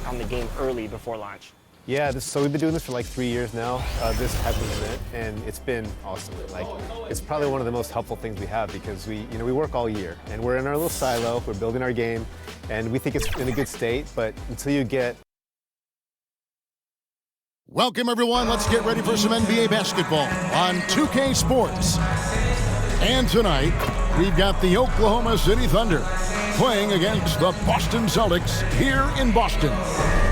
feedback on the game early before launch? Yeah, so we've been doing this for like 3 years now, this type of event, and it's been awesome. Like, it's probably one of the most helpful things we have because we work all year, and we're in our little silo, we're building our game, and we think it's in a good state, but until you get... Welcome, everyone. Let's get ready for some NBA basketball on 2K Sports. And tonight, we've got the Oklahoma City Thunder playing against the Boston Celtics here in Boston.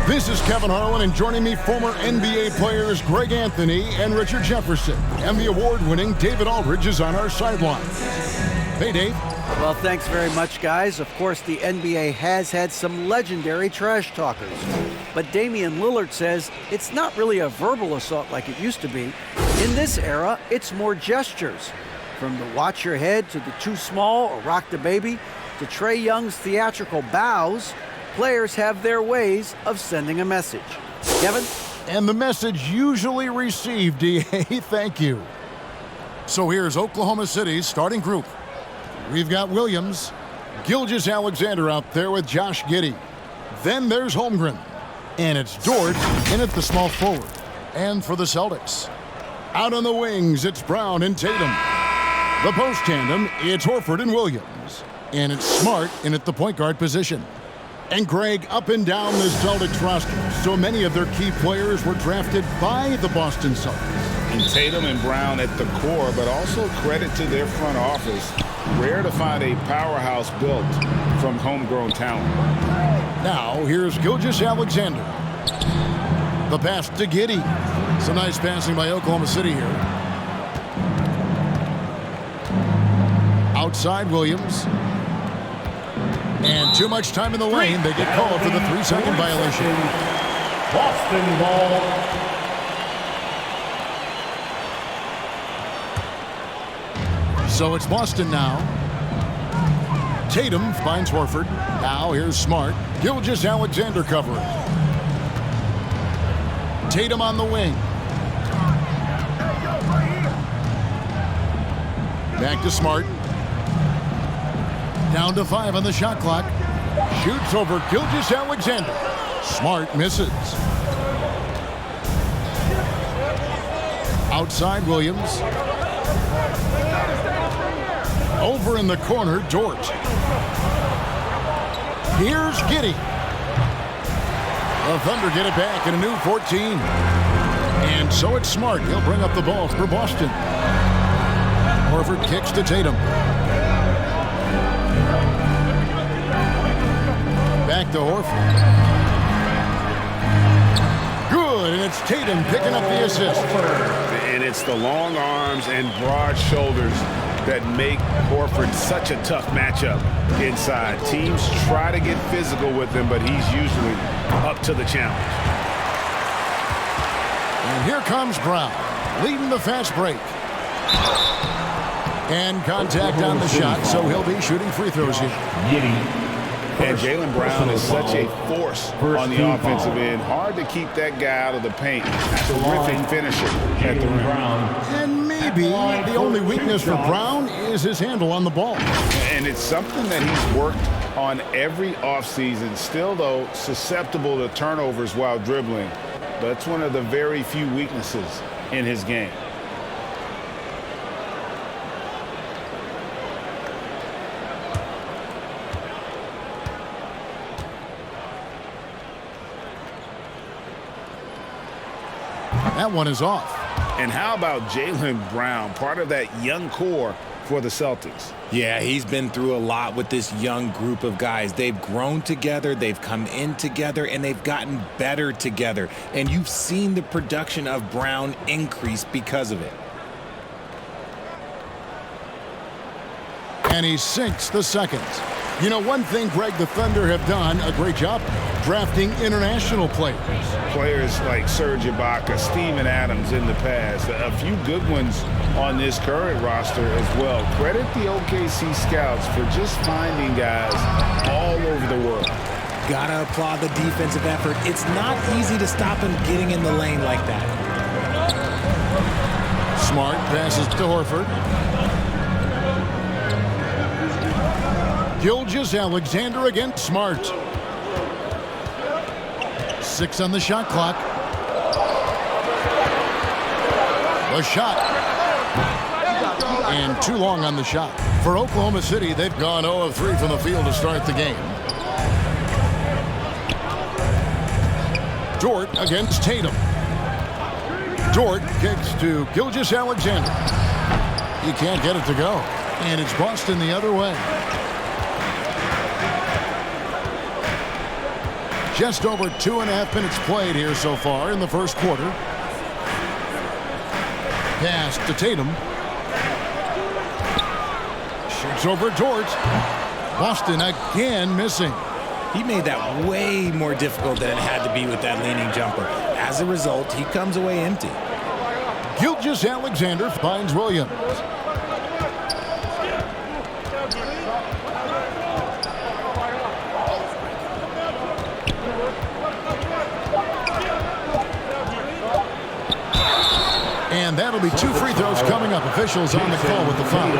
This is Kevin Harlan, and joining me, former NBA players Greg Anthony and Richard Jefferson. And the award-winning David Aldridge is on our sideline. Hey, Dave. Well, thanks very much, guys. Of course, the NBA has had some legendary trash talkers. But Damian Lillard says it's not really a verbal assault like it used to be. In this era, it's more gestures. From the watch your head to the too small or rock the baby to Trae Young's theatrical bows, players have their ways of sending a message. Kevin? And the message usually received, D.A. Thank you. So here's Oklahoma City's starting group. We've got Williams, Gilgeous-Alexander out there with Josh Giddey. Then there's Holmgren. And it's Dort in at the small forward. And for the Celtics, out on the wings, it's Brown and Tatum. The post tandem, it's Horford and Williams. And it's Smart in at the point guard position. And Greg, up and down the Celtics roster, so many of their key players were drafted by the Boston Celtics. And Tatum and Brown at the core, but also credit to their front office. Rare to find a powerhouse built from homegrown talent. Now, here's Gilgeous-Alexander. The pass to Giddey. Some nice passing by Oklahoma City here. Outside Williams. And too much time in the lane. They get called for the 3-second violation. Boston ball. So it's Boston now. Tatum finds Horford. Now here's Smart. Gilgeous-Alexander covering. Tatum on the wing. Back to Smart. Down to 5 on the shot clock. Shoots over Gilgeous-Alexander. Smart misses. Outside Williams. Over in the corner, Dort. Here's Giddey. The Thunder get it back in a new 14. And so it's Smart. He'll bring up the ball for Boston. Horford kicks to Tatum. Back to Horford. Good, and it's Tatum picking up the assist. And it's the long arms and broad shoulders that make Horford such a tough matchup inside. Teams try to get physical with him, but he's usually up to the challenge. And here comes Brown, leading the fast break. And contact on the shot, so he'll be shooting free throws here. And Jaylen Brown is such a force on the offensive end. Hard to keep that guy out of the paint. Terrific finisher at the rim. And maybe the only weakness for Brown is his handle on the ball. And it's something that he's worked on every offseason. Still, though, susceptible to turnovers while dribbling. That's one of the very few weaknesses in his game. That one is off. And how about Jaylen Brown, part of that young core for the Celtics? Yeah, he's been through a lot with this young group of guys. They've grown together, they've come in together, and they've gotten better together. And you've seen the production of Brown increase because of it. And he sinks the second. You know, one thing, Greg, the Thunder have done a great job drafting international players. Players like Serge Ibaka, Steven Adams in the past. A few good ones on this current roster as well. Credit the OKC scouts for just finding guys all over the world. Gotta applaud the defensive effort. It's not easy to stop him getting in the lane like that. Smart passes to Horford. Gilgeous-Alexander against Smart. 6 on the shot clock. The shot. And too long on the shot. For Oklahoma City, they've gone 0 of 3 from the field to start the game. Dort against Tatum. Dort kicks to Gilgeous-Alexander. He can't get it to go. And it's Boston the other way. Just over 2.5 minutes played here so far in the first quarter. Pass to Tatum. Shoots over Dort. Boston again missing. He made that way more difficult than it had to be with that leaning jumper. As a result, he comes away empty. Gilgeous-Alexander finds Williams. And that'll be 2 free throws coming up. Officials on the call with the foul.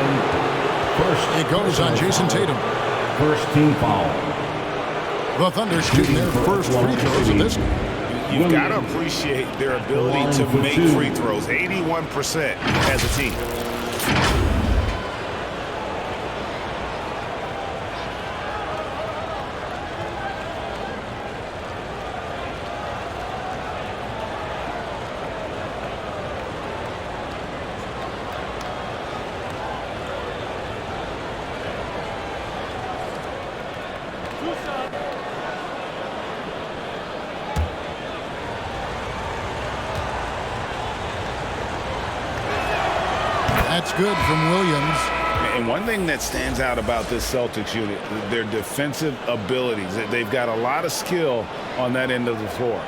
It goes on Jason Tatum. First team foul. The Thunder shooting their first free throws of this. You've got to appreciate their ability to make free throws. 81% as a team. That's good from Williams. And one thing that stands out about this Celtics unit, their defensive abilities. They've got a lot of skill on that end of the floor.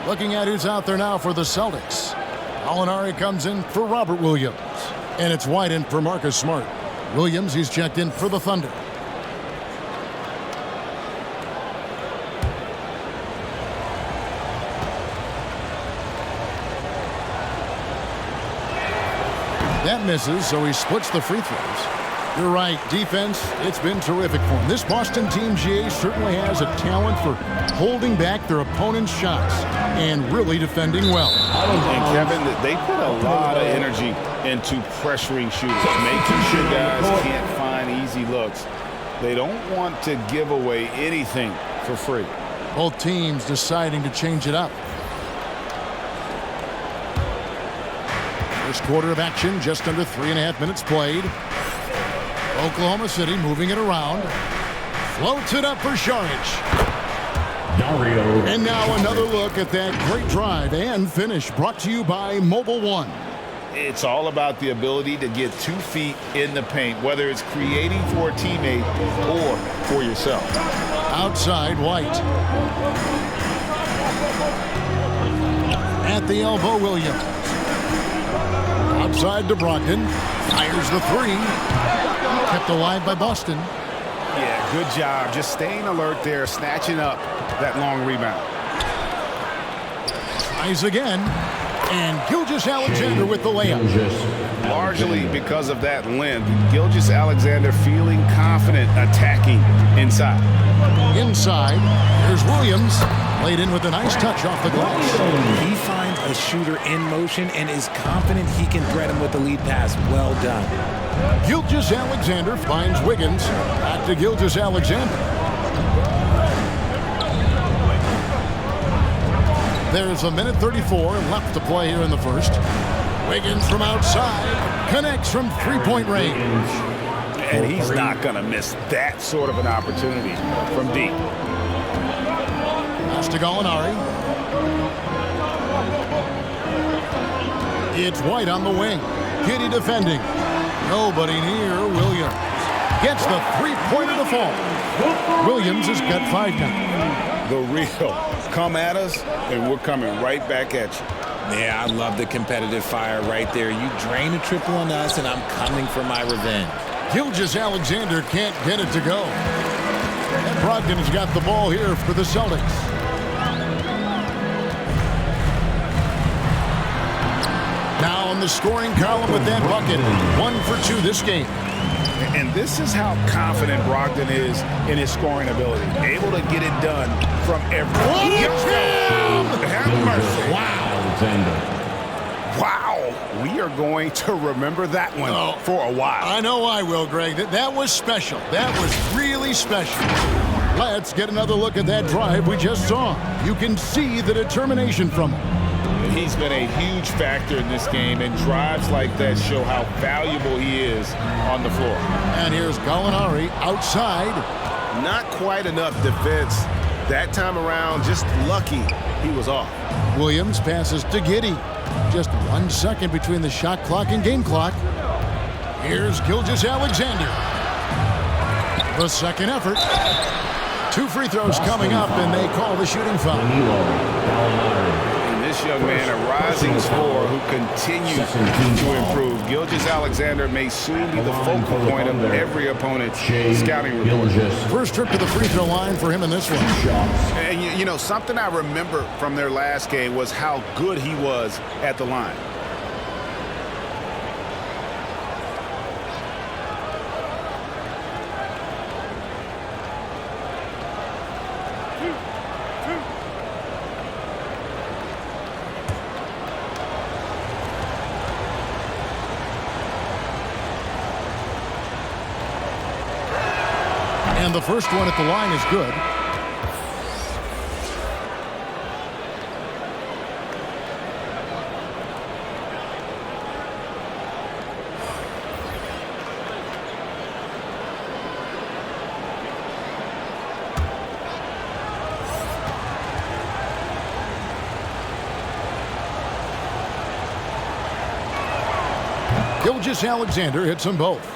Looking at who's out there now for the Celtics. Alinari comes in for Robert Williams. And it's White in for Marcus Smart. Williams, he's checked in for the Thunder. That misses, so he splits the free throws. You're right, defense, it's been terrific for him. This Boston team, GA, certainly has a talent for holding back their opponent's shots and really defending well. And Kevin, they put a lot of energy into pressuring shooters, making sure guys can't find easy looks. They don't want to give away anything for free. Both teams deciding to change it up. First quarter of action, just under 3.5 minutes played. Oklahoma City moving it around. Floats it up for Šarić. And now another look at that great drive and finish brought to you by Mobile One. It's all about the ability to get 2 feet in the paint, whether it's creating for a teammate or for yourself. Outside, White. At the elbow, Williams. Outside to Brogdon. Fires the 3. Kept alive by Boston. Yeah, good job. Just staying alert there, snatching up that long rebound. Tries again. And Gilgeous-Alexander with the layup. Largely because of that length, Gilgeous-Alexander feeling confident attacking inside. Inside, there's Williams. Laid in with a nice touch off the glass. He finds a shooter in motion and is confident he can thread him with the lead pass. Well done. Gilgeous-Alexander finds Wiggins. Back to Gilgeous-Alexander. There's a minute 34 left to play here in the first. Wiggins from outside. Connects from three-point range. And he's not going to miss that sort of an opportunity from deep. Pass to Gallinari. It's White on the wing. Kitty defending. Nobody near Williams. Gets the three-pointer to fall. Williams has got 5 now. The real come at us, and we're coming right back at you. Yeah, I love the competitive fire right there. You drain a triple on us, and I'm coming for my revenge. Gilgeous-Alexander can't get it to go. And Brogdon has got the ball here for the Celtics. Now in the scoring column with that bucket. 1 for 2 this game. And this is how confident Brogdon is in his scoring ability. Able to get it done from everywhere. Have mercy. Alexander. Wow. We are going to remember that one for a while. I know I will, Greg. That was special. That was really special. Let's get another look at that drive we just saw. You can see the determination from him. He's been a huge factor in this game, and drives like that show how valuable he is on the floor. And here's Gallinari outside. Not quite enough defense that time around. Just lucky he was off. Williams passes to Giddey. Just 1 second between the shot clock and game clock. Here's Gilgeous-Alexander. The second effort. 2 free throws coming up, and they call the shooting foul. And this young man, a rising scorer who continues to improve. Gilgeous-Alexander may soon be the focal point of every opponent's scouting report. First trip to the free throw line for him in this one. And you know, something I remember from their last game was how good he was at the line. And the first one at the line is good. Gilgeous-Alexander hits them both.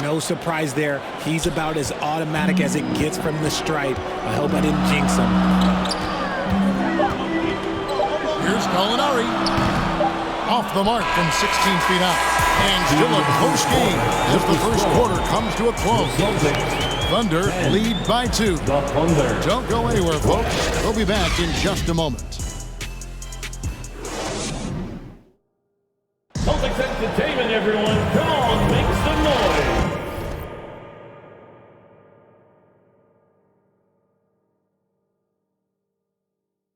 No surprise there. He's about as automatic as it gets from the stripe. I hope I didn't jinx him. Here's Gallinari. Off the mark from 16 feet out. And still a close game as the first quarter comes to a close. Thunder lead by 2. Don't go anywhere, folks. We'll be back in just a moment. Celtics Entertainment, everyone. Come on.